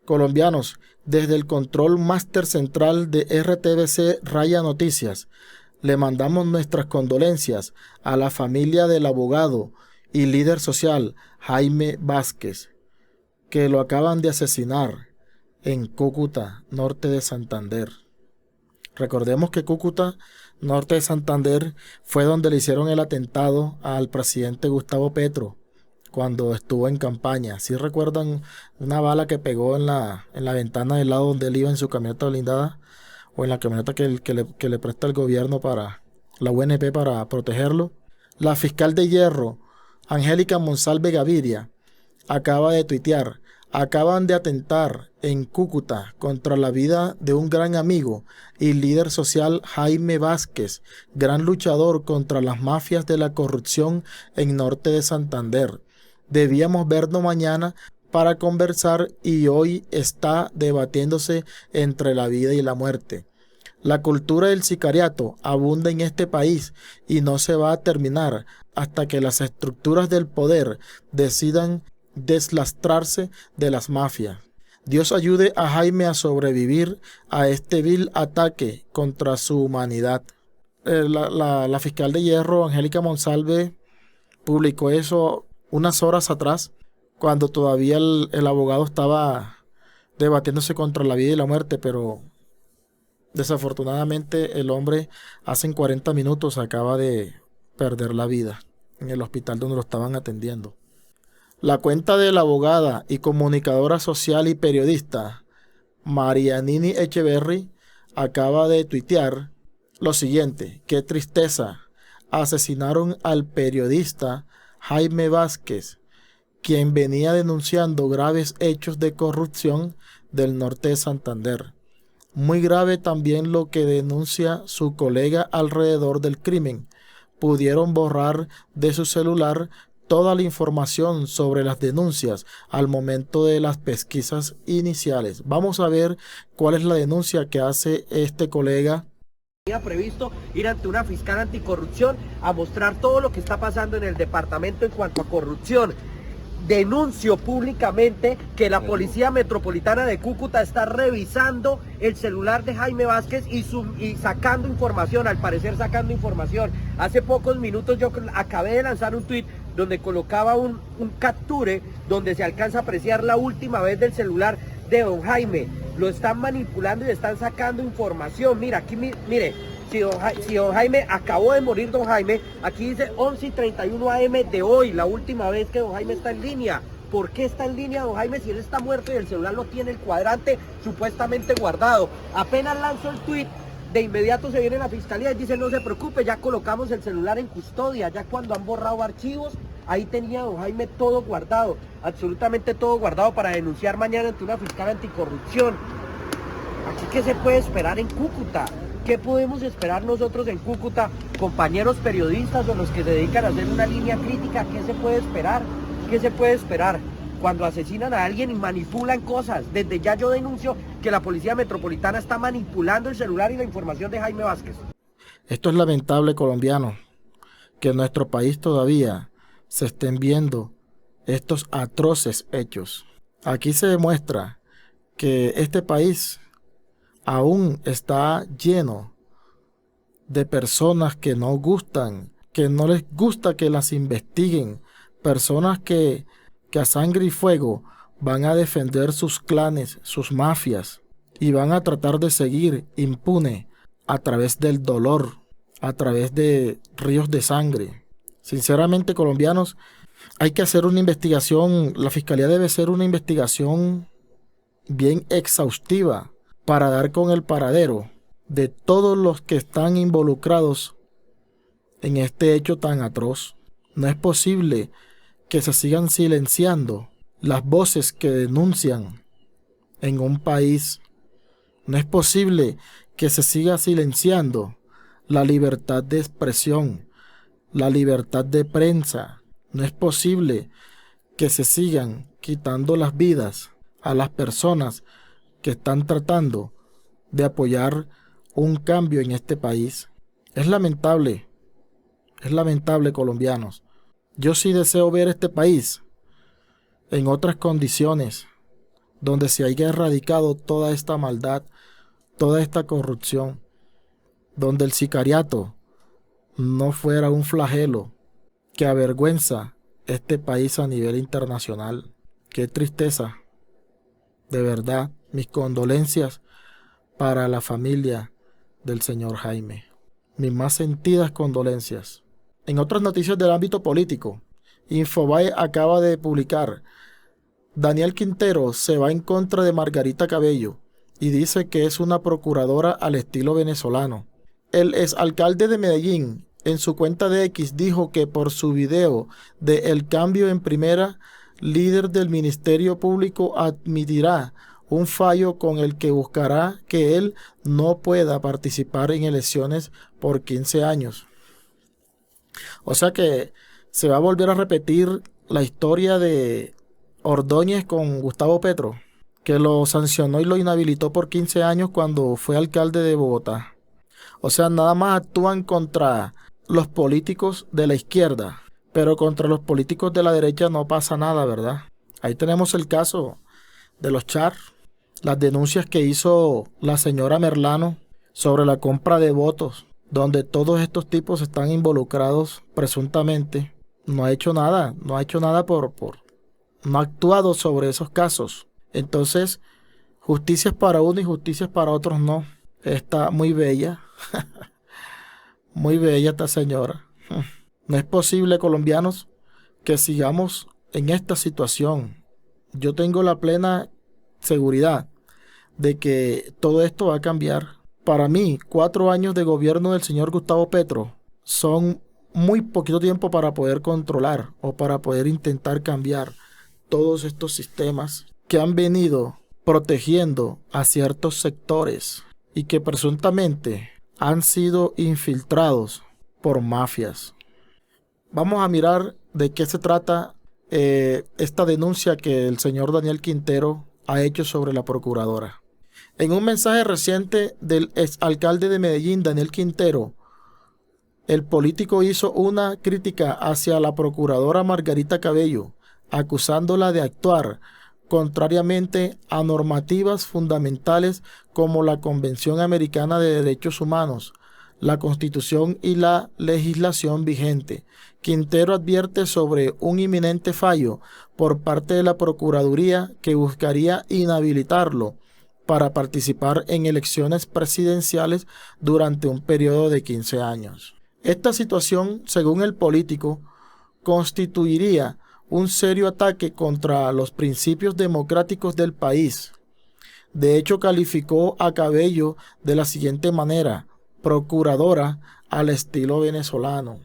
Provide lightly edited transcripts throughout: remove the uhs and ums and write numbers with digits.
Colombianos, desde el control máster central de RTBC Raya Noticias, le mandamos nuestras condolencias a la familia del abogado y líder social Jaime Vázquez, que lo acaban de asesinar en Cúcuta, norte de Santander. Recordemos que Cúcuta, norte de Santander, fue donde le hicieron el atentado al presidente Gustavo Petro cuando estuvo en campaña. ¿Sí recuerdan una bala que pegó en la ventana del lado donde él iba en su camioneta blindada o en la camioneta que le presta el gobierno para la UNP para protegerlo? La fiscal de Hierro, Angélica Monsalve Gaviria, acaba de tuitear: acaban de atentar en Cúcuta contra la vida de un gran amigo y líder social, Jaime Vázquez, gran luchador contra las mafias de la corrupción en norte de Santander. Debíamos vernos mañana para conversar y hoy está debatiéndose entre la vida y la muerte. La cultura del sicariato abunda en este país y no se va a terminar hasta que las estructuras del poder decidan deslastrarse de las mafias. Dios ayude a Jaime a sobrevivir a este vil ataque contra su humanidad. La fiscal de Hierro, Angélica Monsalve, publicó eso unas horas atrás, cuando todavía el abogado estaba debatiéndose contra la vida y la muerte, pero desafortunadamente el hombre hace 40 minutos acaba de perder la vida en el hospital donde lo estaban atendiendo. La cuenta de la abogada y comunicadora social y periodista Marianini Echeverry acaba de tuitear lo siguiente: qué tristeza, asesinaron al periodista Jaime Vázquez, quien venía denunciando graves hechos de corrupción del norte de Santander. Muy grave también lo que denuncia su colega alrededor del crimen. Pudieron borrar de su celular toda la información sobre las denuncias al momento de las pesquisas iniciales. Vamos a ver cuál es la denuncia que hace este colega. Tenía previsto ir ante una fiscal anticorrupción a mostrar todo lo que está pasando en el departamento en cuanto a corrupción. Denuncio públicamente que la Policía Metropolitana de Cúcuta está revisando el celular de Jaime Vázquez y sacando información, al parecer sacando información. Hace pocos minutos yo acabé de lanzar un tweet donde colocaba un capture donde se alcanza a apreciar la última vez del celular de don Jaime. Lo están manipulando y están sacando información. Mira, aquí mire, si don Jaime, acabó de morir don Jaime, aquí dice 11:31 AM de hoy, la última vez que don Jaime está en línea. ¿Por qué está en línea don Jaime si él está muerto y el celular lo tiene el cuadrante supuestamente guardado? Apenas lanzó el tweet, de inmediato se viene la fiscalía y dice: no se preocupe, ya colocamos el celular en custodia. Ya cuando han borrado archivos, ahí tenía don Jaime todo guardado, absolutamente todo guardado para denunciar mañana ante una fiscal anticorrupción. Aquí, ¿qué se puede esperar en Cúcuta? ¿Qué podemos esperar nosotros en Cúcuta, compañeros periodistas o los que se dedican a hacer una línea crítica? ¿Qué se puede esperar? ¿Qué se puede esperar cuando asesinan a alguien y manipulan cosas? Desde ya yo denuncio que la Policía Metropolitana está manipulando el celular y la información de Jaime Vázquez. Esto es lamentable, colombiano, que en nuestro país todavía se estén viendo estos atroces hechos. Aquí se demuestra que este país aún está lleno de personas que no gustan, que no les gusta que las investiguen, personas que a sangre y fuego van a defender sus clanes, sus mafias, y van a tratar de seguir impune a través del dolor, a través de ríos de sangre. Sinceramente, colombianos, hay que hacer una investigación, la fiscalía debe hacer una investigación bien exhaustiva para dar con el paradero de todos los que están involucrados en este hecho tan atroz. No es posible que se sigan silenciando las voces que denuncian en un país. No es posible que se siga silenciando la libertad de expresión, la libertad de prensa. No es posible que se sigan quitando las vidas a las personas que están tratando de apoyar un cambio en este país. Es lamentable, colombianos. Yo sí deseo ver este país en otras condiciones, donde se haya erradicado toda esta maldad, toda esta corrupción, donde el sicariato no fuera un flagelo que avergüenza este país a nivel internacional. Qué tristeza. De verdad, mis condolencias para la familia del señor Jaime. Mis más sentidas condolencias. En otras noticias del ámbito político, Infobae acaba de publicar: Daniel Quintero se va en contra de Margarita Cabello y dice que es una procuradora al estilo venezolano. El exalcalde de Medellín, en su cuenta de X, dijo que por su video de El Cambio en Primera, líder del Ministerio Público admitirá un fallo con el que buscará que él no pueda participar en elecciones por 15 años. O sea que se va a volver a repetir la historia de Ordóñez con Gustavo Petro, que lo sancionó y lo inhabilitó por 15 años cuando fue alcalde de Bogotá. O sea, nada más actúan contra los políticos de la izquierda, pero contra los políticos de la derecha no pasa nada, ¿verdad? Ahí tenemos el caso de los Char, las denuncias que hizo la señora Merlano sobre la compra de votos, donde todos estos tipos están involucrados presuntamente. No ha hecho nada, no ha actuado sobre esos casos. Entonces, justicias para uno y justicias para otros no. Está muy bella, muy bella esta señora. No es posible, colombianos, que sigamos en esta situación. Yo tengo la plena seguridad de que todo esto va a cambiar. Para mí, 4 años de gobierno del señor Gustavo Petro son muy poquito tiempo para poder controlar o para poder intentar cambiar todos estos sistemas que han venido protegiendo a ciertos sectores y que presuntamente han sido infiltrados por mafias. Vamos a mirar de qué se trata esta denuncia que el señor Daniel Quintero ha hecho sobre la procuradora. En un mensaje reciente del exalcalde de Medellín, Daniel Quintero, el político hizo una crítica hacia la procuradora Margarita Cabello, acusándola de actuar contrariamente a normativas fundamentales como la Convención Americana de Derechos Humanos, la Constitución y la legislación vigente. Quintero advierte sobre un inminente fallo por parte de la Procuraduría que buscaría inhabilitarlo para participar en elecciones presidenciales durante un periodo de 15 años. Esta situación, según el político, constituiría un serio ataque contra los principios democráticos del país. De hecho, calificó a Cabello de la siguiente manera: procuradora al estilo venezolano.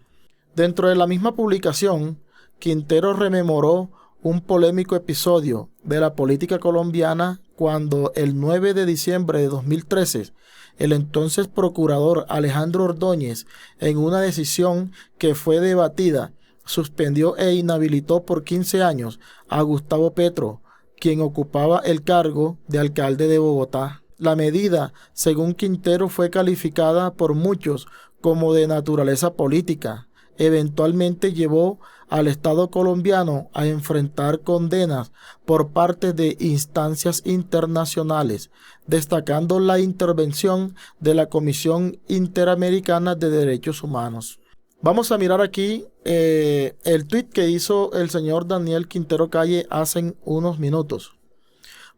Dentro de la misma publicación, Quintero rememoró un polémico episodio de la política colombiana cuando el 9 de diciembre de 2013, el entonces procurador Alejandro Ordóñez, en una decisión que fue debatida, suspendió e inhabilitó por 15 años a Gustavo Petro, quien ocupaba el cargo de alcalde de Bogotá. La medida, según Quintero, fue calificada por muchos como de naturaleza política. Eventualmente llevó al Estado colombiano a enfrentar condenas por parte de instancias internacionales, destacando la intervención de la Comisión Interamericana de Derechos Humanos. Vamos a mirar aquí el tuit que hizo el señor Daniel Quintero Calle hace unos minutos.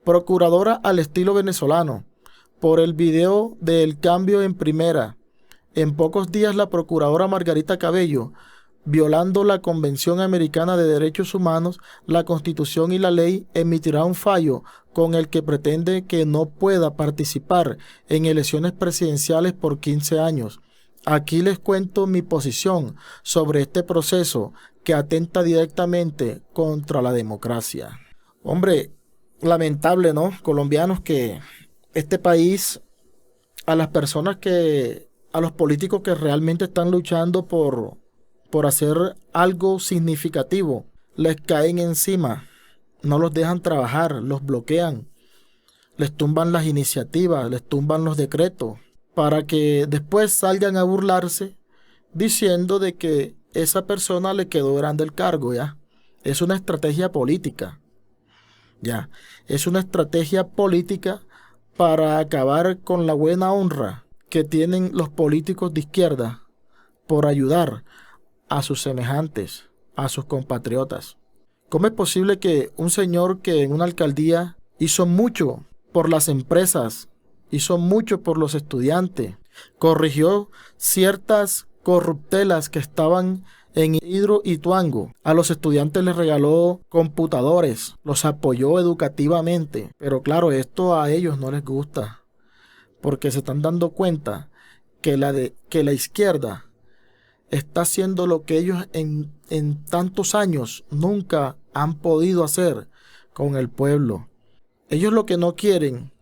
Procuradora al estilo venezolano. Por el video de El Cambio en Primera. En pocos días la procuradora Margarita Cabello, violando la Convención Americana de Derechos Humanos, la Constitución y la ley, emitirá un fallo con el que pretende que no pueda participar en elecciones presidenciales por 15 años. Aquí les cuento mi posición sobre este proceso que atenta directamente contra la democracia. Hombre, lamentable, ¿no? Colombianos, que este país, a las personas a los políticos que realmente están luchando por hacer algo significativo, les caen encima, no los dejan trabajar, los bloquean, les tumban las iniciativas, les tumban los decretos, para que después salgan a burlarse diciendo de que esa persona le quedó grande el cargo, ¿ya? Es una estrategia política. Ya, es una estrategia política para acabar con la buena honra que tienen los políticos de izquierda por ayudar a sus semejantes, a sus compatriotas. ¿Cómo es posible que un señor que en una alcaldía hizo mucho por las empresas, hizo mucho por los estudiantes, corrigió ciertas corruptelas que estaban en Hidro y Tuango, a los estudiantes les regaló computadores, los apoyó educativamente, pero claro, esto a ellos no les gusta, porque se están dando cuenta que la izquierda está haciendo lo que ellos en tantos años nunca han podido hacer con el pueblo. Ellos lo que no quieren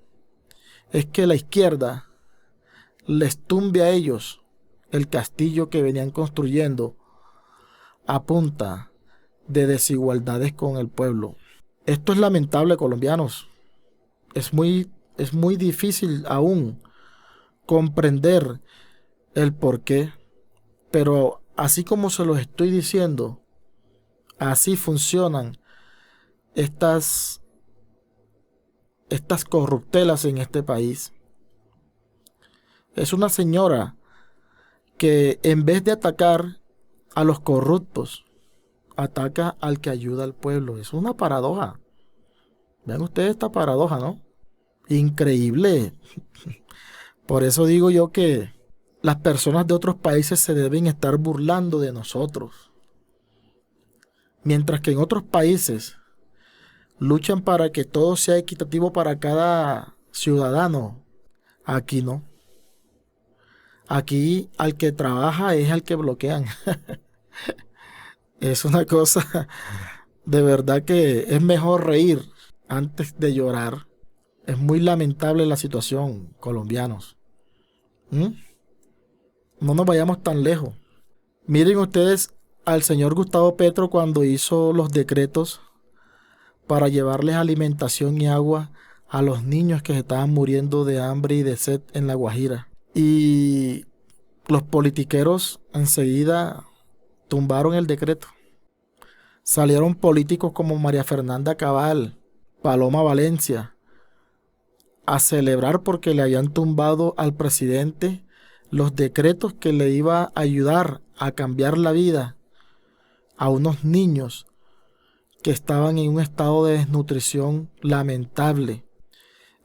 es que la izquierda les tumbe a ellos el castillo que venían construyendo a punta de desigualdades con el pueblo. Esto es lamentable, colombianos. Es muy difícil aún comprender el porqué, pero así como se los estoy diciendo, así funcionan estas corruptelas en este país. Es una señora que en vez de atacar a los corruptos, ataca al que ayuda al pueblo. Es una paradoja. Vean ustedes esta paradoja, ¿no? Increíble. Por eso digo yo que las personas de otros países se deben estar burlando de nosotros. Mientras que en otros países luchan para que todo sea equitativo para cada ciudadano, aquí no. Aquí al que trabaja es al que bloquean. Es una cosa, de verdad que es mejor reír antes de llorar. Es muy lamentable la situación, colombianos. No nos vayamos tan lejos. Miren ustedes al señor Gustavo Petro cuando hizo los decretos para llevarles alimentación y agua a los niños que se estaban muriendo de hambre y de sed en La Guajira. Y los politiqueros enseguida tumbaron el decreto. Salieron políticos como María Fernanda Cabal, Paloma Valencia, a celebrar porque le habían tumbado al presidente los decretos que le iba a ayudar a cambiar la vida a unos niños que estaban en un estado de desnutrición lamentable,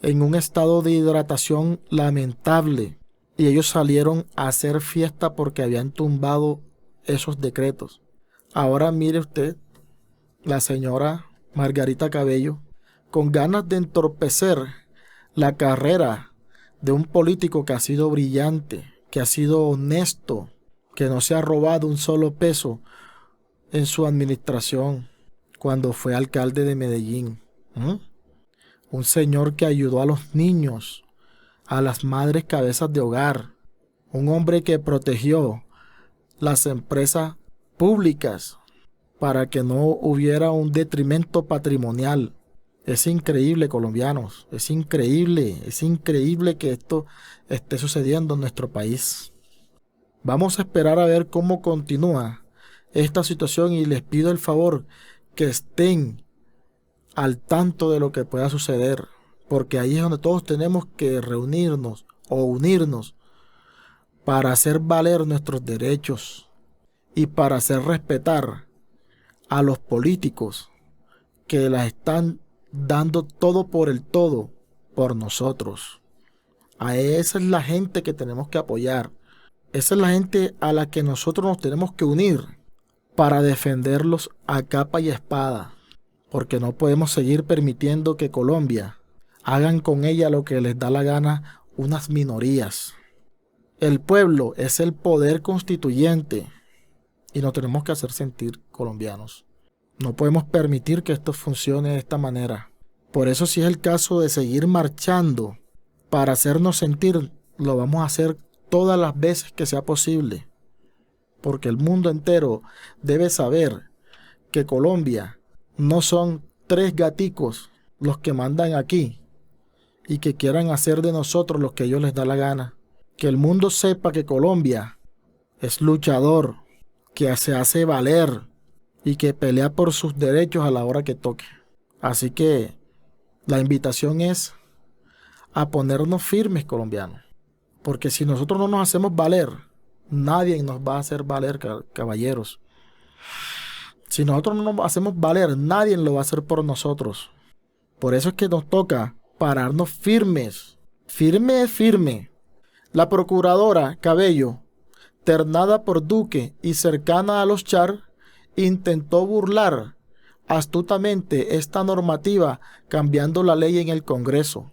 en un estado de hidratación lamentable. Y ellos salieron a hacer fiesta porque habían tumbado esos decretos. Ahora mire usted, la señora Margarita Cabello, con ganas de entorpecer la carrera de un político que ha sido brillante, que ha sido honesto, que no se ha robado un solo peso en su administración cuando fue alcalde de Medellín. Un señor que ayudó a los niños, a las madres cabezas de hogar, un hombre que protegió las empresas públicas para que no hubiera un detrimento patrimonial. Es increíble, colombianos, es increíble que esto esté sucediendo en nuestro país. Vamos a esperar a ver cómo continúa esta situación y les pido el favor que estén al tanto de lo que pueda suceder, porque ahí es donde todos tenemos que reunirnos o unirnos para hacer valer nuestros derechos y para hacer respetar a los políticos que las están dando todo por el todo por nosotros. A esa es la gente que tenemos que apoyar. Esa es la gente a la que nosotros nos tenemos que unir para defenderlos a capa y espada, porque no podemos seguir permitiendo que Colombia hagan con ella lo que les da la gana unas minorías. El pueblo es el poder constituyente y nos tenemos que hacer sentir colombianos. No podemos permitir que esto funcione de esta manera. Por eso, si es el caso de seguir marchando para hacernos sentir, lo vamos a hacer todas las veces que sea posible. Porque el mundo entero debe saber que Colombia no son 3 gaticos los que mandan aquí y que quieran hacer de nosotros lo que a ellos les da la gana. Que el mundo sepa que Colombia es luchador, que se hace valer y que pelea por sus derechos a la hora que toque. Así que La invitación es a ponernos firmes, colombianos, porque si nosotros no nos hacemos valer, nadie nos va a hacer valer, caballeros. Si nosotros no nos hacemos valer, nadie lo va a hacer por nosotros. Por eso es que nos toca pararnos firmes, firme. La procuradora Cabello, ternada por Duque y cercana a los Char, intentó burlar astutamente esta normativa cambiando la ley en el Congreso.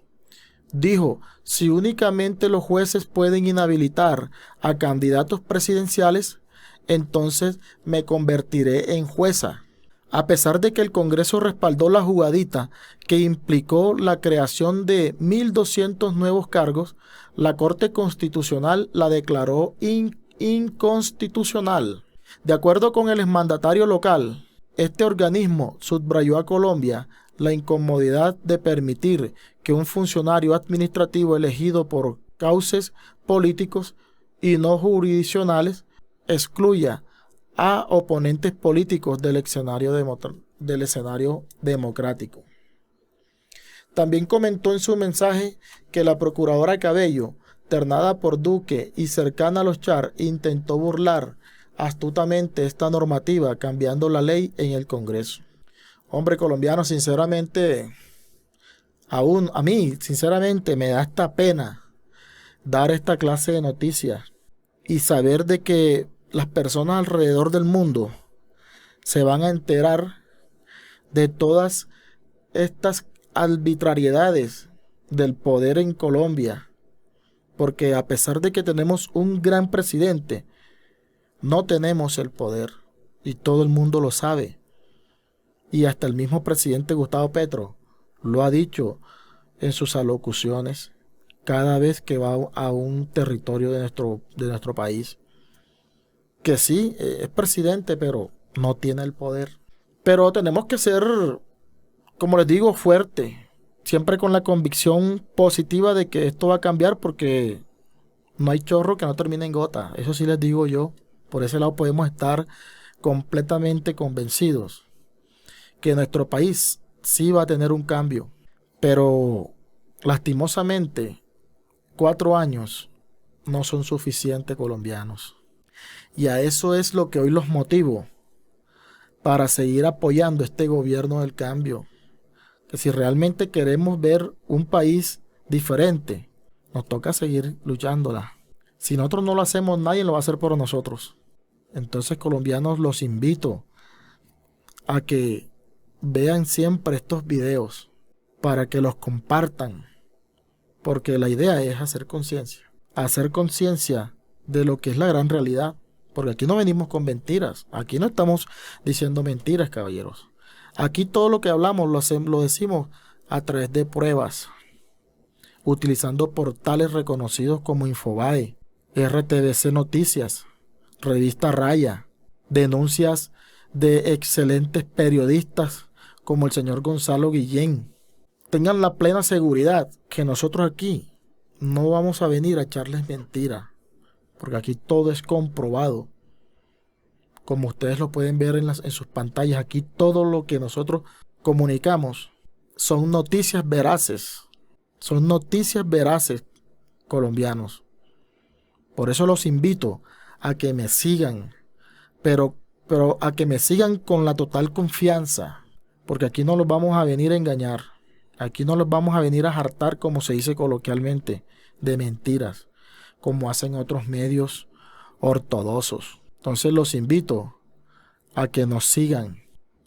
Dijo, si únicamente los jueces pueden inhabilitar a candidatos presidenciales, entonces me convertiré en jueza. A pesar de que el Congreso respaldó la jugadita que implicó la creación de 1.200 nuevos cargos, la Corte Constitucional la declaró inconstitucional. De acuerdo con el exmandatario local, este organismo subrayó a Colombia la incomodidad de permitir que un funcionario administrativo elegido por cauces políticos y no jurisdiccionales excluya a oponentes políticos del escenario democrático. También comentó en su mensaje que la procuradora Cabello, ternada por Duque y cercana a los Char, intentó burlar astutamente esta normativa cambiando la ley en el Congreso. Hombre, colombiano, sinceramente, aún a mí, sinceramente, me da esta pena dar esta clase de noticias y saber de que las personas alrededor del mundo se van a enterar de todas estas arbitrariedades del poder en Colombia, porque a pesar de que tenemos un gran presidente, no tenemos el poder y todo el mundo lo sabe. Y hasta el mismo presidente Gustavo Petro lo ha dicho en sus alocuciones cada vez que va a un territorio de nuestro país. Que sí, es presidente, pero no tiene el poder. Pero tenemos que ser, como les digo, fuerte. Siempre con la convicción positiva de que esto va a cambiar, porque no hay chorro que no termine en gota. Eso sí les digo yo. Por ese lado podemos estar completamente convencidos que nuestro país sí va a tener un cambio. Pero lastimosamente 4 años no son suficientes, colombianos. Y a eso es lo que hoy los motivo para seguir apoyando este gobierno del cambio. Que si realmente queremos ver un país diferente, nos toca seguir luchándola. Si nosotros no lo hacemos, nadie lo va a hacer por nosotros. Entonces, colombianos, los invito a que vean siempre estos videos para que los compartan, porque la idea es hacer conciencia de lo que es la gran realidad, porque aquí no venimos con mentiras, aquí no estamos diciendo mentiras, caballeros. Aquí todo lo que hablamos lo decimos a través de pruebas, utilizando portales reconocidos como Infobae, RTVC Noticias, Revista Raya, denuncias de excelentes periodistas como el señor Gonzalo Guillén. Tengan la plena seguridad que nosotros aquí no vamos a venir a echarles mentiras, porque aquí todo es comprobado. Como ustedes lo pueden ver en sus pantallas, aquí todo lo que nosotros comunicamos son noticias veraces. Son noticias veraces, colombianos. Por eso los invito a que me sigan, pero a que me sigan con la total confianza, porque aquí no los vamos a venir a engañar. Aquí no los vamos a venir a hartar, como se dice coloquialmente, de mentiras, como hacen otros medios ortodoxos. Entonces los invito a que nos sigan.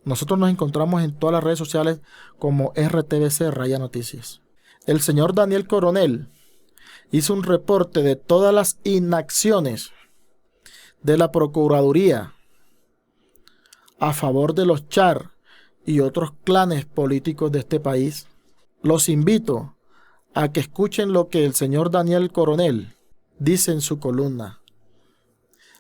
Nosotros nos encontramos en todas las redes sociales como RTVC Raya Noticias. El señor Daniel Coronel hizo un reporte de todas las inacciones de la Procuraduría a favor de los Char y otros clanes políticos de este país. Los invito a que escuchen lo que el señor Daniel Coronel dice en su columna.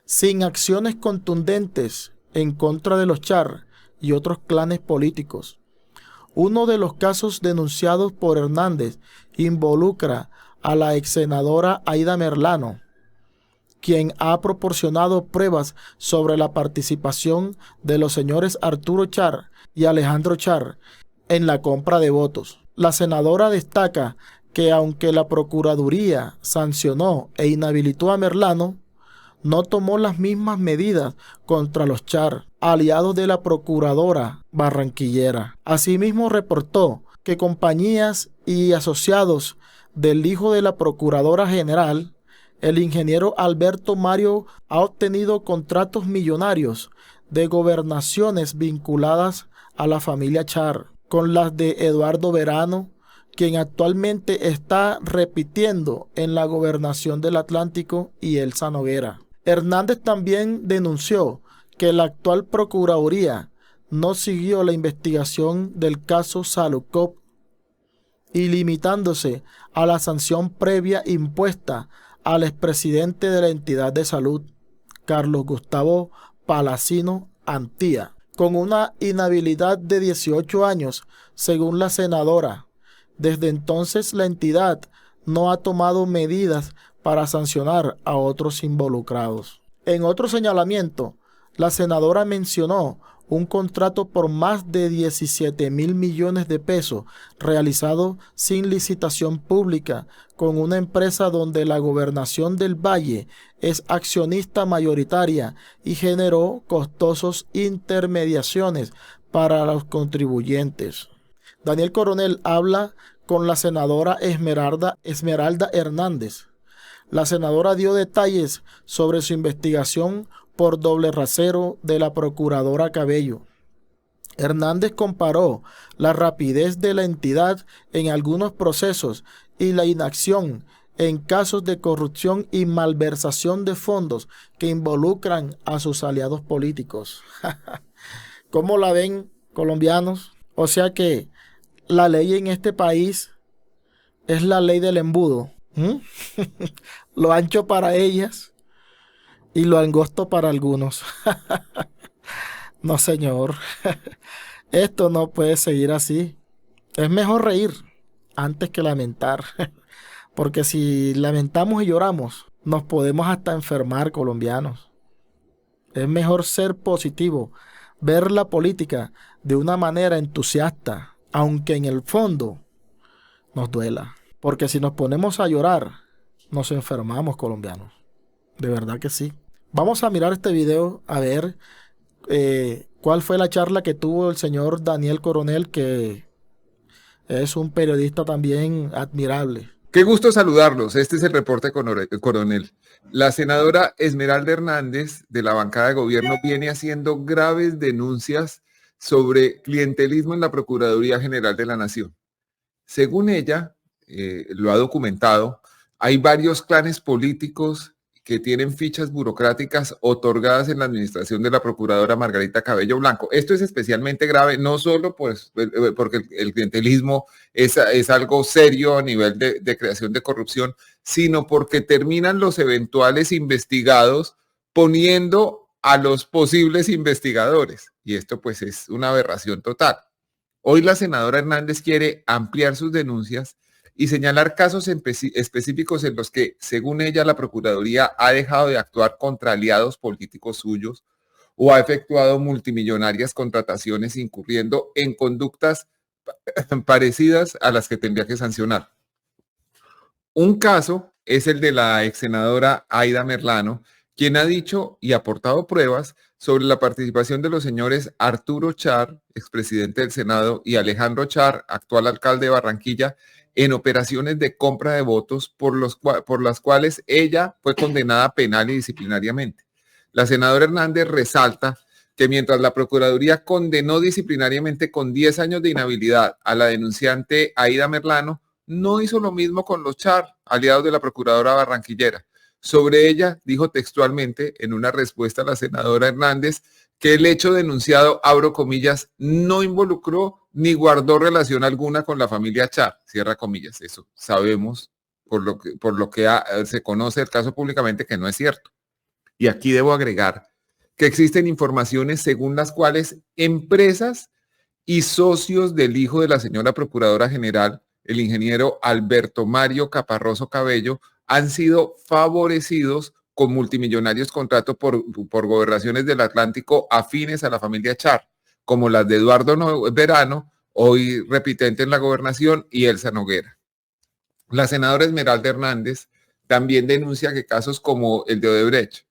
Sin acciones contundentes en contra de los Char y otros clanes políticos. Uno de los casos denunciados por Hernández involucra a la ex senadora Aida Merlano, quien ha proporcionado pruebas sobre la participación de los señores Arturo Char y Alejandro Char en la compra de votos. La senadora destaca que aunque la Procuraduría sancionó e inhabilitó a Merlano, no tomó las mismas medidas contra los Char, aliados de la procuradora barranquillera. Asimismo reportó que compañías y asociados del hijo de la procuradora general, el ingeniero Alberto Mario, ha obtenido contratos millonarios de gobernaciones vinculadas a la familia Char, con las de Eduardo Verano, quien actualmente está repitiendo en la gobernación del Atlántico, y Elsa Noguera. Hernández también denunció que la actual Procuraduría no siguió la investigación del caso Salucop y limitándose a la sanción previa impuesta al expresidente de la entidad de salud, Carlos Gustavo Palacino Antía, con una inhabilidad de 18 años, según la senadora. Desde entonces la entidad no ha tomado medidas para sancionar a otros involucrados. En otro señalamiento, la senadora mencionó un contrato por más de 17.000 millones de pesos realizado sin licitación pública con una empresa donde la Gobernación del Valle es accionista mayoritaria y generó costosas intermediaciones para los contribuyentes. Daniel Coronel habla con la senadora Esmeralda Hernández. La senadora dio detalles sobre su investigación por doble rasero de la procuradora Cabello. Hernández comparó la rapidez de la entidad en algunos procesos y la inacción en casos de corrupción y malversación de fondos que involucran a sus aliados políticos. ¿Cómo la ven, colombianos? O sea que la ley en este país es la ley del embudo. Lo ancho para ellas y lo angosto para algunos. No, señor. Esto no puede seguir así. Es mejor reír antes que lamentar. Porque si lamentamos y lloramos, nos podemos hasta enfermar, colombianos. Es mejor ser positivo, ver la política de una manera entusiasta, aunque en el fondo nos duela. Porque si nos ponemos a llorar, nos enfermamos, colombianos. De verdad que sí. Vamos a mirar este video a ver cuál fue la charla que tuvo el señor Daniel Coronel, que es un periodista también admirable. Qué gusto saludarlos. Este es el reporte Coronel. La senadora Esmeralda Hernández de la bancada de gobierno viene haciendo graves denuncias sobre clientelismo en la Procuraduría General de la Nación. Según ella, lo ha documentado, hay varios clanes políticos que tienen fichas burocráticas otorgadas en la administración de la procuradora Margarita Cabello Blanco. Esto es especialmente grave, no solo pues, porque el clientelismo es algo serio a nivel de creación de corrupción, sino porque terminan los eventuales investigados poniendo a los posibles investigadores. Y esto pues es una aberración total. Hoy la senadora Hernández quiere ampliar sus denuncias y señalar casos específicos en los que, según ella, la Procuraduría ha dejado de actuar contra aliados políticos suyos o ha efectuado multimillonarias contrataciones incurriendo en conductas parecidas a las que tendría que sancionar. Un caso es el de la ex senadora Aida Merlano, quien ha dicho y aportado pruebas sobre la participación de los señores Arturo Char, expresidente del Senado, y Alejandro Char, actual alcalde de Barranquilla, en operaciones de compra de votos por las cuales ella fue condenada penal y disciplinariamente. La senadora Hernández resalta que mientras la Procuraduría condenó disciplinariamente con 10 años de inhabilidad a la denunciante Aida Merlano, no hizo lo mismo con los Char, aliados de la procuradora barranquillera. Sobre ella, dijo textualmente en una respuesta a la senadora Hernández, que el hecho denunciado, abro comillas, no involucró ni guardó relación alguna con la familia Char, cierra comillas. Eso sabemos por lo que se conoce el caso públicamente que no es cierto. Y aquí debo agregar que existen informaciones según las cuales empresas y socios del hijo de la señora Procuradora General, el ingeniero Alberto Mario Caparroso Cabello, han sido favorecidos con multimillonarios contratos por gobernaciones del Atlántico afines a la familia Char, como las de Eduardo Verano hoy repitente en la gobernación, y Elsa Noguera. La senadora Esmeralda Hernández también denuncia que casos como el de Odebrecht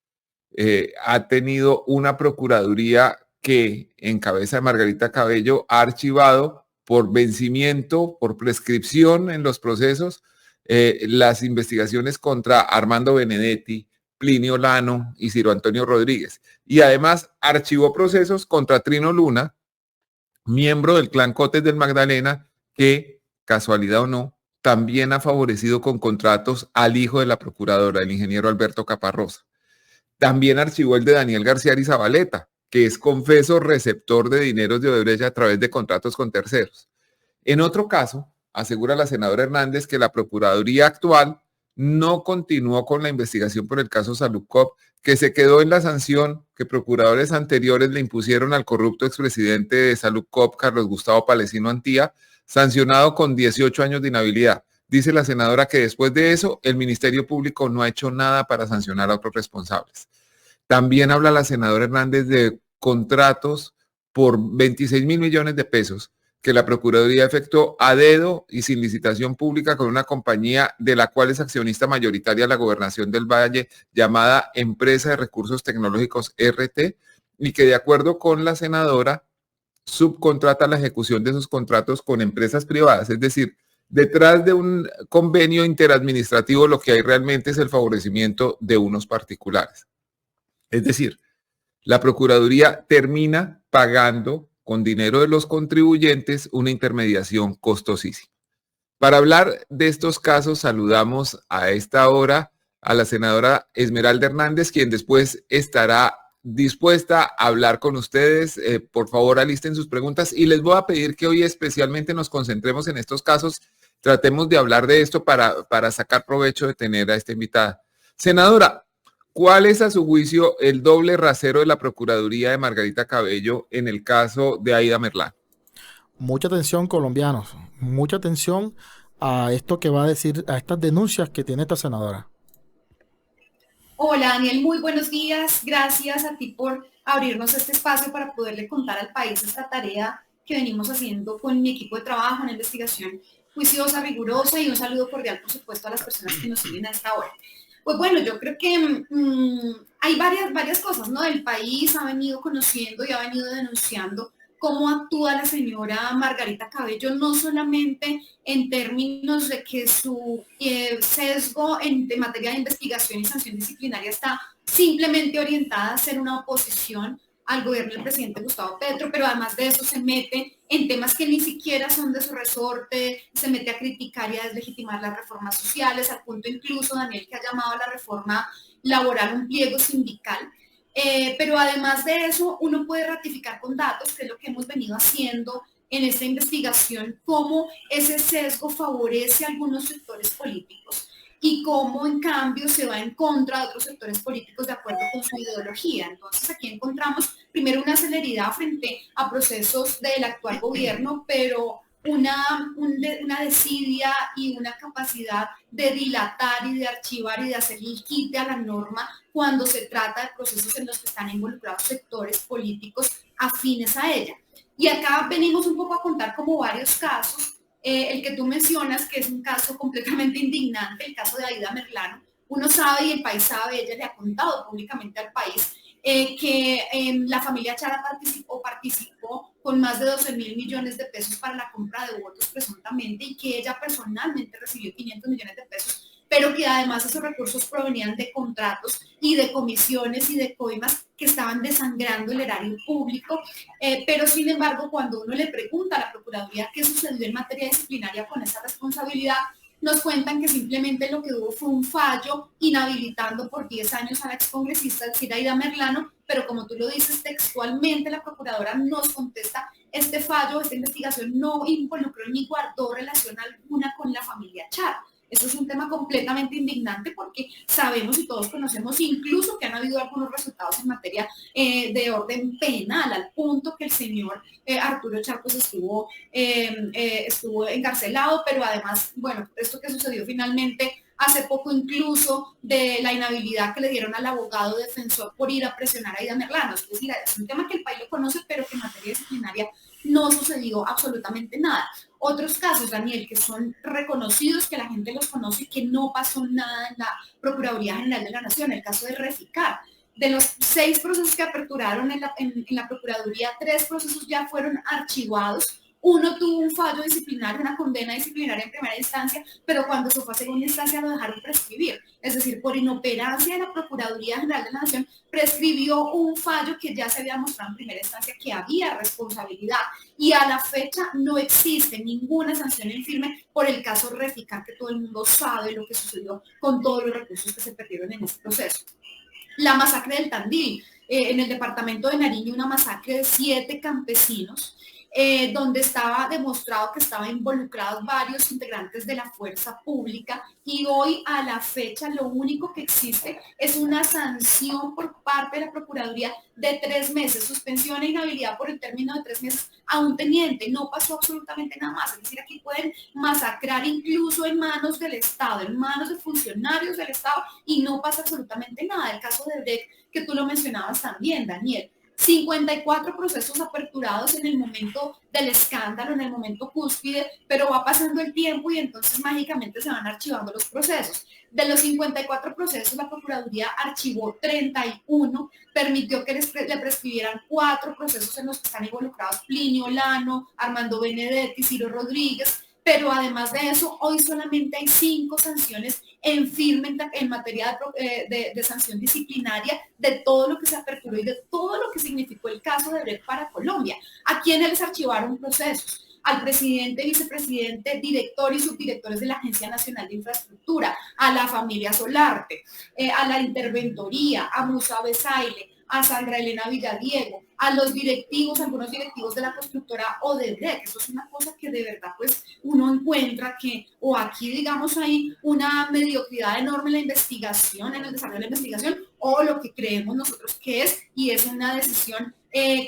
ha tenido una procuraduría que, en cabeza de Margarita Cabello, ha archivado por vencimiento, por prescripción en los procesos, las investigaciones contra Armando Benedetti, Plinio Lano y Ciro Antonio Rodríguez. Y además archivó procesos contra Trino Luna, miembro del clan Cotes del Magdalena, que, casualidad o no, también ha favorecido con contratos al hijo de la procuradora, el ingeniero Alberto Caparrosa. También archivó el de Daniel García Arizabaleta, que es confeso receptor de dineros de Odebrecht a través de contratos con terceros. En otro caso, asegura la senadora Hernández que la Procuraduría actual no continuó con la investigación por el caso Saludcop, que se quedó en la sanción que procuradores anteriores le impusieron al corrupto expresidente de Saludcop, Carlos Gustavo Palesino Antía, sancionado con 18 años de inhabilidad. Dice la senadora que después de eso, el Ministerio Público no ha hecho nada para sancionar a otros responsables. También habla la senadora Hernández de contratos por 26 mil millones de pesos que la Procuraduría efectuó a dedo y sin licitación pública con una compañía de la cual es accionista mayoritaria la Gobernación del Valle, llamada Empresa de Recursos Tecnológicos RT, y que de acuerdo con la senadora subcontrata la ejecución de esos contratos con empresas privadas. Es decir, detrás de un convenio interadministrativo lo que hay realmente es el favorecimiento de unos particulares. Es decir, la Procuraduría termina pagando con dinero de los contribuyentes una intermediación costosísima. Para hablar de estos casos, saludamos a esta hora a la senadora Esmeralda Hernández, quien después estará dispuesta a hablar con ustedes. Por favor, alisten sus preguntas y les voy a pedir que hoy especialmente nos concentremos en estos casos. Tratemos de hablar de esto para sacar provecho de tener a esta invitada. Senadora, ¿cuál es a su juicio el doble rasero de la Procuraduría de Margarita Cabello en el caso de Aida Merlano? Mucha atención, colombianos, mucha atención a esto que va a decir, a estas denuncias que tiene esta senadora. Hola Daniel, muy buenos días. Gracias a ti por abrirnos este espacio para poderle contar al país esta tarea que venimos haciendo con mi equipo de trabajo, una investigación juiciosa, rigurosa, y un saludo cordial, por supuesto, a las personas que nos siguen a esta hora. Pues bueno, yo creo que hay varias cosas, ¿no? El país ha venido conociendo y ha venido denunciando cómo actúa la señora Margarita Cabello, no solamente en términos de que su sesgo de materia de investigación y sanción disciplinaria está simplemente orientada a ser una oposición al gobierno del presidente Gustavo Petro, pero además de eso se mete en temas que ni siquiera son de su resorte, se mete a criticar y a deslegitimar las reformas sociales, al punto incluso, Daniel, que ha llamado a la reforma laboral un pliego sindical. Pero además de eso, uno puede ratificar con datos, que es lo que hemos venido haciendo en esta investigación, cómo ese sesgo favorece a algunos sectores políticos y cómo en cambio se va en contra de otros sectores políticos de acuerdo con su ideología. Entonces aquí encontramos primero una celeridad frente a procesos del actual gobierno, pero una desidia y una capacidad de dilatar y de archivar y de hacer el quite a la norma cuando se trata de procesos en los que están involucrados sectores políticos afines a ella. Y acá venimos un poco a contar como varios casos. El que tú mencionas, que es un caso completamente indignante, el caso de Aida Merlano. Uno sabe y el país sabe, ella le ha contado públicamente al país que la familia Chara participó con más de 12 mil millones de pesos para la compra de votos presuntamente, y que ella personalmente recibió 500 millones de pesos, pero que además esos recursos provenían de contratos y de comisiones y de coimas que estaban desangrando el erario público. Pero sin embargo, cuando uno le pregunta a la Procuraduría qué sucedió en materia disciplinaria con esa responsabilidad, nos cuentan que simplemente lo que hubo fue un fallo inhabilitando por 10 años a la excongresista Aida Merlano, pero como tú lo dices textualmente, la Procuradora nos contesta: este fallo, esta investigación no involucró ni guardó relación alguna con la familia Char. Eso es un tema completamente indignante, porque sabemos y todos conocemos incluso que han habido algunos resultados en materia de orden penal, al punto que el señor Arturo Char pues estuvo encarcelado, pero además, bueno, esto que sucedió finalmente hace poco incluso de la inhabilidad que le dieron al abogado defensor por ir a presionar a Ida Merlano. Es decir, es un tema que el país lo conoce, pero que en materia disciplinaria no sucedió absolutamente nada. Otros casos, Daniel, que son reconocidos, que la gente los conoce y que no pasó nada en la Procuraduría General de la Nación, el caso de Reficar. De los 6 procesos que aperturaron en la Procuraduría, 3 procesos ya fueron archivados. Uno tuvo un fallo disciplinario, una condena disciplinaria en primera instancia, pero cuando se fue a segunda instancia lo dejaron prescribir. Es decir, por inoperancia de la Procuraduría General de la Nación, prescribió un fallo que ya se había mostrado en primera instancia que había responsabilidad. Y a la fecha no existe ninguna sanción en firme por el caso Reficar, que todo el mundo sabe lo que sucedió con todos los recursos que se perdieron en este proceso. La masacre del Tandil, en el departamento de Nariño, una masacre de 7 campesinos, donde estaba demostrado que estaban involucrados varios integrantes de la fuerza pública, y hoy a la fecha lo único que existe es una sanción por parte de la Procuraduría de 3 meses, suspensión e inhabilidad por el término de 3 meses a un teniente. No pasó absolutamente nada más. Es decir, aquí pueden masacrar incluso en manos del Estado, en manos de funcionarios del Estado, y no pasa absolutamente nada. El caso de Brecht, que tú lo mencionabas también, Daniel. 54 procesos aperturados en el momento del escándalo, en el momento cúspide, pero va pasando el tiempo y entonces mágicamente se van archivando los procesos. De los 54 procesos, la Procuraduría archivó 31, permitió que le prescribieran 4 procesos en los que están involucrados Plinio Lano, Armando Benedetti, Ciro Rodríguez, pero además de eso, hoy solamente hay 5 sanciones en firme en materia de sanción disciplinaria de todo lo que se aperturó y de todo lo que significó el caso de Brecht para Colombia. ¿A quiénes les archivaron procesos? Al presidente, vicepresidente, director y subdirectores de la Agencia Nacional de Infraestructura, a la familia Solarte, a la Interventoría, a Musa Besaile, a Sandra Elena Villadiego, a los directivos, algunos directivos de la constructora Odebrecht. Eso es una cosa que de verdad pues uno encuentra que, o aquí digamos hay una mediocridad enorme en la investigación, en el desarrollo de la investigación, o lo que creemos nosotros que es, y es una decisión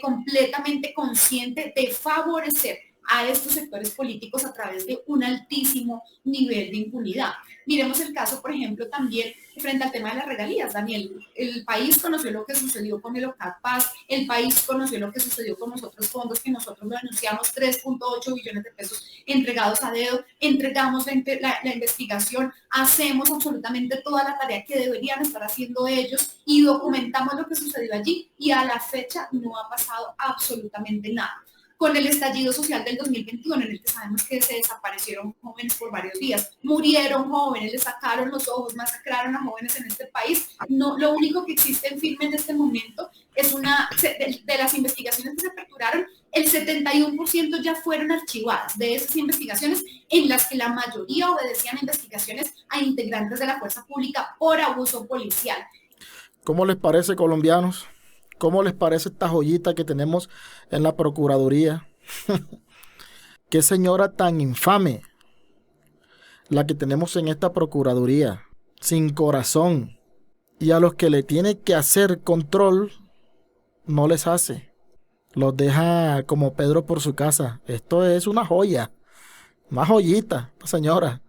completamente consciente de favorecer a estos sectores políticos a través de un altísimo nivel de impunidad. Miremos el caso, por ejemplo, también frente al tema de las regalías, Daniel. El país conoció lo que sucedió con el OCAD Paz, el país conoció lo que sucedió con los otros fondos que nosotros lo denunciamos, 3.8 billones de pesos entregados a dedo, entregamos la investigación, hacemos absolutamente toda la tarea que deberían estar haciendo ellos y documentamos lo que sucedió allí, y a la fecha no ha pasado absolutamente nada. Con el estallido social del 2021, en el que sabemos que se desaparecieron jóvenes por varios días, murieron jóvenes, les sacaron los ojos, masacraron a jóvenes en este país. No, lo único que existe en firme en este momento es de las investigaciones que se aperturaron, el 71% ya fueron archivadas de esas investigaciones, en las que la mayoría obedecían a investigaciones a integrantes de la fuerza pública por abuso policial. ¿Cómo les parece, colombianos? ¿Cómo les parece esta joyita que tenemos en la Procuraduría? Qué señora tan infame la que tenemos en esta Procuraduría, sin corazón. Y a los que le tiene que hacer control, no les hace. Los deja como Pedro por su casa. Esto es una joya, una joyita, señora.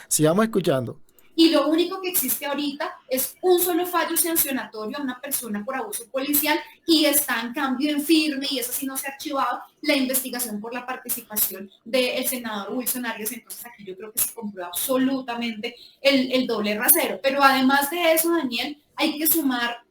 Sigamos escuchando. Y lo único que existe ahorita es un solo fallo sancionatorio a una persona por abuso policial, y está en cambio en firme, y eso sí no se ha archivado, la investigación por la participación del senador Wilson Arias. Entonces aquí yo creo que se comprueba absolutamente el doble rasero. Pero además de eso, Daniel, hay que sumar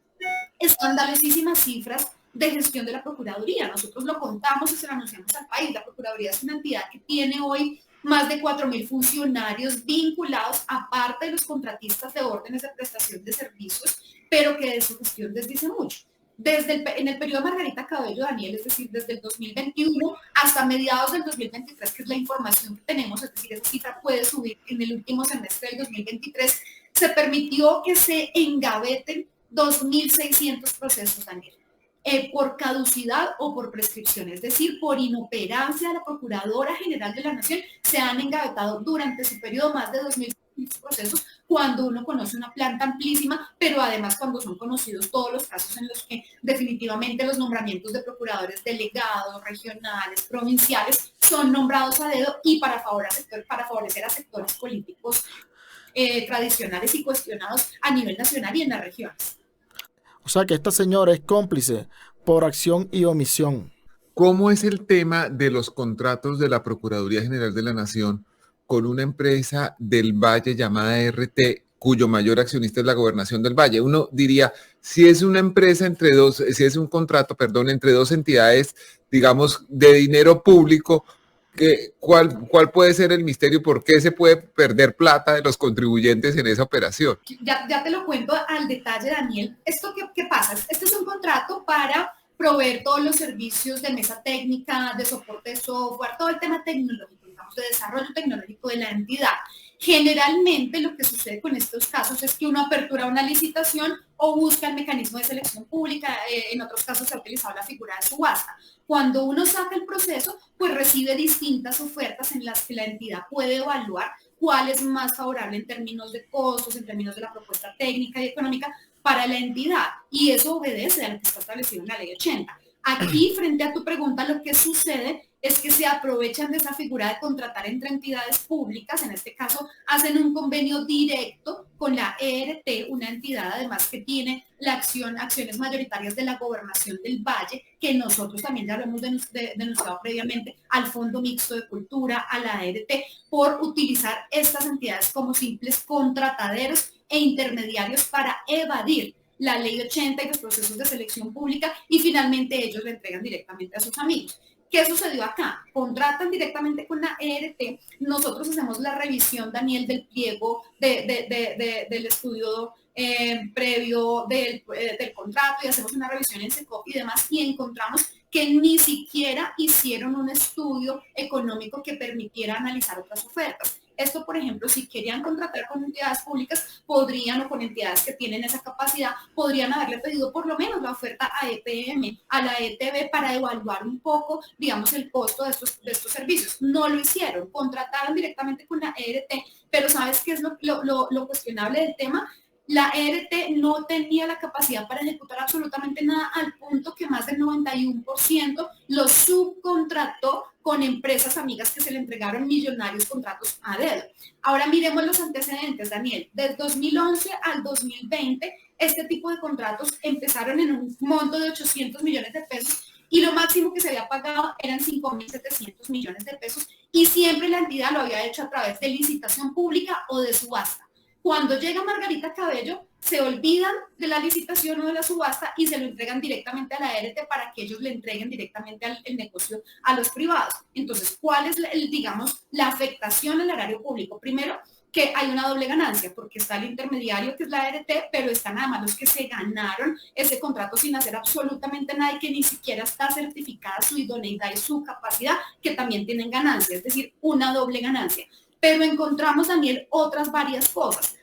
escandalosísimas cifras de gestión de la Procuraduría. Nosotros lo contamos y se lo anunciamos al país. La Procuraduría es una entidad que tiene hoy más de 4.000 funcionarios vinculados, aparte de los contratistas de órdenes de prestación de servicios, pero que de su gestión desdice mucho. En el periodo de Margarita Cabello, Daniel, es decir, desde el 2021 hasta mediados del 2023, que es la información que tenemos, es decir, esa cifra puede subir en el último semestre del 2023, se permitió que se engaveten 2.600 procesos, Daniel. Por caducidad o por prescripción, es decir, por inoperancia de la Procuradora General de la Nación, se han engavetado durante su periodo más de 2.000 procesos, cuando uno conoce una planta amplísima, pero además cuando son conocidos todos los casos en los que definitivamente los nombramientos de procuradores delegados, regionales, provinciales, son nombrados a dedo y para favorecer a sectores políticos. tradicionales y cuestionados a nivel nacional y en las regiones. O sea que esta señora es cómplice por acción y omisión. ¿Cómo es el tema de los contratos de la Procuraduría General de la Nación con una empresa del Valle llamada RT, cuyo mayor accionista es la Gobernación del Valle? Uno diría, si es una empresa si es un contrato, perdón, entre dos entidades, digamos, de dinero público, ¿cuál puede ser el misterio? ¿Por qué se puede perder plata de los contribuyentes en esa operación? Ya te lo cuento al detalle, Daniel. ¿Esto qué pasa? Este es un contrato para proveer todos los servicios de mesa técnica, de soporte de software, todo el tema tecnológico, digamos, de desarrollo tecnológico de la entidad. Generalmente lo que sucede con estos casos es que uno apertura una licitación o busca el mecanismo de selección pública, en otros casos se ha utilizado la figura de subasta. Cuando uno saca el proceso, pues recibe distintas ofertas en las que la entidad puede evaluar cuál es más favorable en términos de costos, en términos de la propuesta técnica y económica para la entidad, y eso obedece a lo que está establecido en la ley 80. Aquí, frente a tu pregunta, lo que sucede es que se aprovechan de esa figura de contratar entre entidades públicas, en este caso hacen un convenio directo con la ERT, una entidad además que tiene acciones mayoritarias de la Gobernación del Valle, que nosotros también ya lo hemos denunciado previamente al Fondo Mixto de Cultura, a la ERT, por utilizar estas entidades como simples contrataderos e intermediarios para evadir la ley 80 y los procesos de selección pública, y finalmente ellos le entregan directamente a sus amigos. ¿Qué sucedió acá? Contratan directamente con la ERT, nosotros hacemos la revisión, Daniel, del pliego del estudio previo del contrato, y hacemos una revisión en SECOP y demás, y encontramos que ni siquiera hicieron un estudio económico que permitiera analizar otras ofertas. Esto, por ejemplo, si querían contratar con entidades públicas, podrían, o con entidades que tienen esa capacidad, podrían haberle pedido por lo menos la oferta a EPM, a la ETB, para evaluar un poco, digamos, el costo de estos servicios. No lo hicieron, contrataron directamente con la ERT, pero ¿sabes qué es lo cuestionable del tema? La ERT no tenía la capacidad para ejecutar absolutamente nada, al punto que más del 91% lo subcontrató con empresas amigas que se le entregaron millonarios contratos a dedo. Ahora miremos los antecedentes, Daniel. Desde 2011 al 2020, este tipo de contratos empezaron en un monto de 800 millones de pesos y lo máximo que se había pagado eran 5.700 millones de pesos, y siempre la entidad lo había hecho a través de licitación pública o de subasta. Cuando llega Margarita Cabello, se olvidan de la licitación o de la subasta y se lo entregan directamente a la ERT para que ellos le entreguen directamente el negocio a los privados. Entonces, ¿cuál es, digamos, la afectación al erario público? Primero, que hay una doble ganancia, porque está el intermediario, que es la ERT, pero están además los que se ganaron ese contrato sin hacer absolutamente nada y que ni siquiera está certificada su idoneidad y su capacidad, que también tienen ganancia, es decir, una doble ganancia. Pero encontramos, Daniel, otras varias cosas.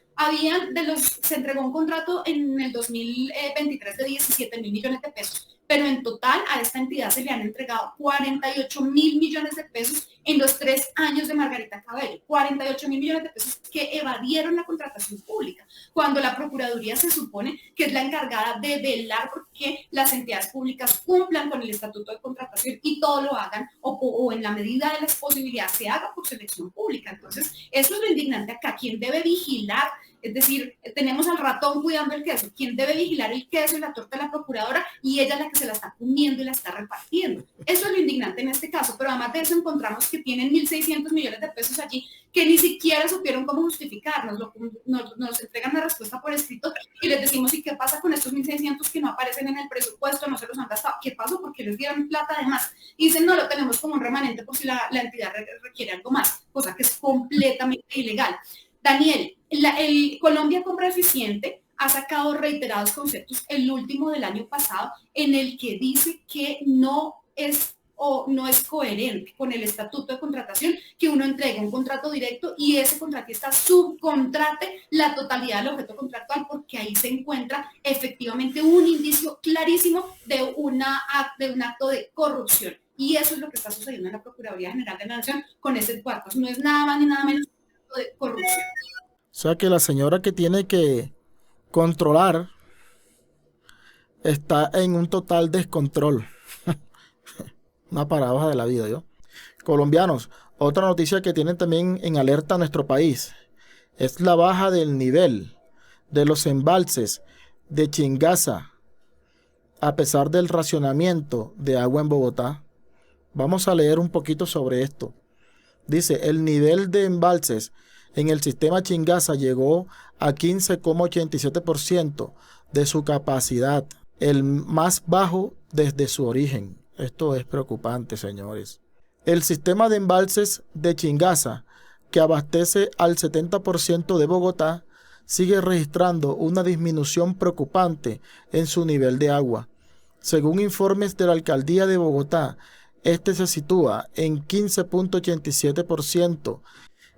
Se entregó un contrato en el 2023 de 17.000 millones de pesos, pero en total a esta entidad se le han entregado 48.000 millones de pesos en los 3 años de Margarita Cabello, 48.000 millones de pesos que evadieron la contratación pública, cuando la Procuraduría se supone que es la encargada de velar porque las entidades públicas cumplan con el Estatuto de Contratación y todo lo hagan, o en la medida de las posibilidades se haga por selección pública. Entonces, eso es lo indignante acá. ¿Quién debe vigilar? Es decir, tenemos al ratón cuidando el queso. ¿Quién debe vigilar el queso y la torta de la procuradora? Y ella es la que se la está comiendo y la está repartiendo. Eso es lo indignante en este caso. Pero además de eso encontramos que tienen 1.600 millones de pesos allí que ni siquiera supieron cómo justificarnos. Nos entregan la respuesta por escrito y les decimos, ¿y qué pasa con estos 1.600 que no aparecen en el presupuesto? No se los han gastado. ¿Qué pasó? Porque les dieron plata además. Y dicen, no, lo tenemos como un remanente por si la entidad requiere algo más, cosa que es completamente ilegal. Daniel, el Colombia Compra Eficiente ha sacado reiterados conceptos, el último del año pasado, en el que dice que no es coherente con el Estatuto de Contratación que uno entregue un contrato directo y ese contratista subcontrate la totalidad del objeto contractual, porque ahí se encuentra efectivamente un indicio clarísimo de un acto de corrupción. Y eso es lo que está sucediendo en la Procuraduría General de la Nación con ese cuarto. No es nada más ni nada menos de corrupción. O sea que la señora que tiene que controlar está en un total descontrol. Una paradoja de la vida, ¿yo? Colombianos, otra noticia que tienen también en alerta a nuestro país es la baja del nivel de los embalses de Chingaza a pesar del racionamiento de agua en Bogotá. Vamos a leer un poquito sobre esto. Dice, el nivel de embalses en el sistema Chingaza llegó a 15,87% de su capacidad, el más bajo desde su origen. Esto es preocupante, señores. El sistema de embalses de Chingaza, que abastece al 70% de Bogotá, sigue registrando una disminución preocupante en su nivel de agua. Según informes de la Alcaldía de Bogotá, este se sitúa en 15,87%.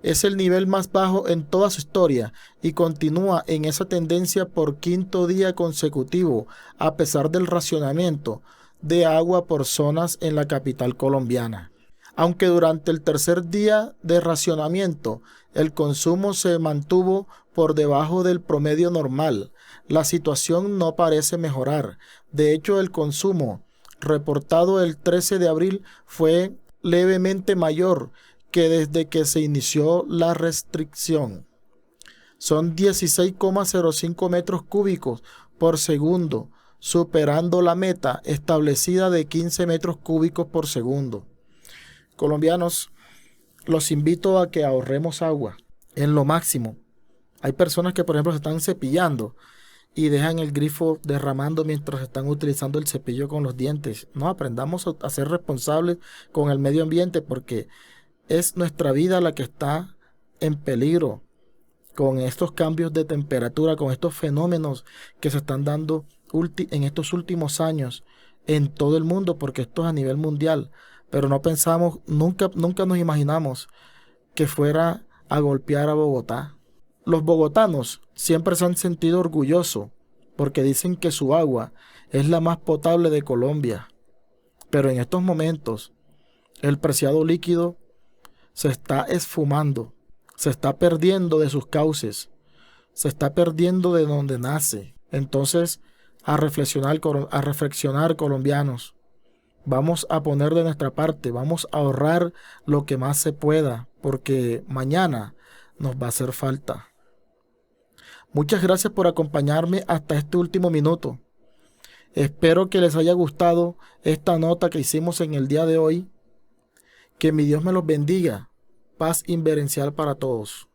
Es el nivel más bajo en toda su historia y continúa en esa tendencia por quinto día consecutivo, a pesar del racionamiento de agua por zonas en la capital colombiana. Aunque durante el tercer día de racionamiento el consumo se mantuvo por debajo del promedio normal, la situación no parece mejorar. De hecho, el consumo reportado el 13 de abril fue levemente mayor que desde que se inició la restricción. Son 16,05 metros cúbicos por segundo, superando la meta establecida de 15 metros cúbicos por segundo. Colombianos, los invito a que ahorremos agua en lo máximo. Hay personas que, por ejemplo, se están cepillando y dejan el grifo derramando mientras están utilizando el cepillo con los dientes. No, aprendamos a ser responsables con el medio ambiente, porque es nuestra vida la que está en peligro con estos cambios de temperatura, con estos fenómenos que se están dando en estos últimos años en todo el mundo, porque esto es a nivel mundial. Pero no pensamos, nunca nos imaginamos que fuera a golpear a Bogotá. Los bogotanos siempre se han sentido orgullosos porque dicen que su agua es la más potable de Colombia. Pero en estos momentos, el preciado líquido se está esfumando, se está perdiendo de sus cauces, se está perdiendo de donde nace. Entonces, a reflexionar, colombianos. Vamos a poner de nuestra parte, vamos a ahorrar lo que más se pueda, porque mañana nos va a hacer falta. Muchas gracias por acompañarme hasta este último minuto. Espero que les haya gustado esta nota que hicimos en el día de hoy. Que mi Dios me los bendiga. Paz inverencial para todos.